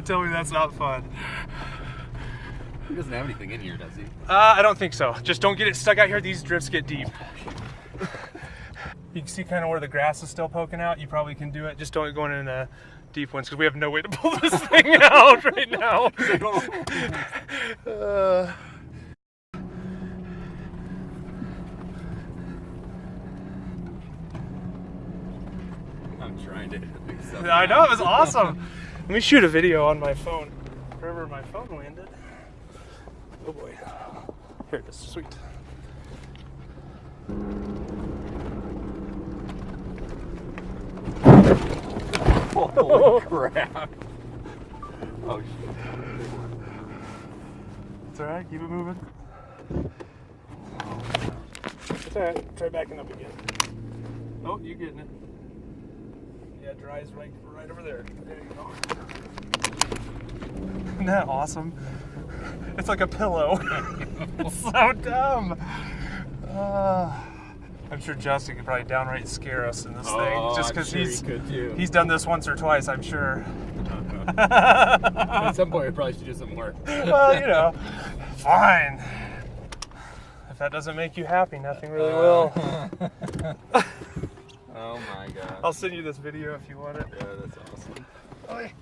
Tell me that's not fun. He doesn't have anything in here, does he? I don't think so. Just don't get it stuck out here. These drifts get deep. You can see kind of where the grass is still poking out. You probably can do it. Just don't go in the deep ones because we have no way to pull this thing out right now. I'm trying to fix something. I know, it was awesome. Let me shoot a video on my phone. Wherever my phone landed. Oh boy. Here it is. Sweet. Holy crap. Oh shit. It's alright, keep it moving. It's alright, try backing up again. Oh, you're getting it. Yeah, dries right over there. There you go. Isn't that awesome? It's like a pillow. It's so dumb. I'm sure Justin could probably downright scare us in this thing, just because he's done this once or twice, I'm sure. At some point, we probably should do some more. Well, you know, fine. If that doesn't make you happy, nothing really will. Oh my god. I'll send you this video if you want it. Yeah, that's awesome. Okay.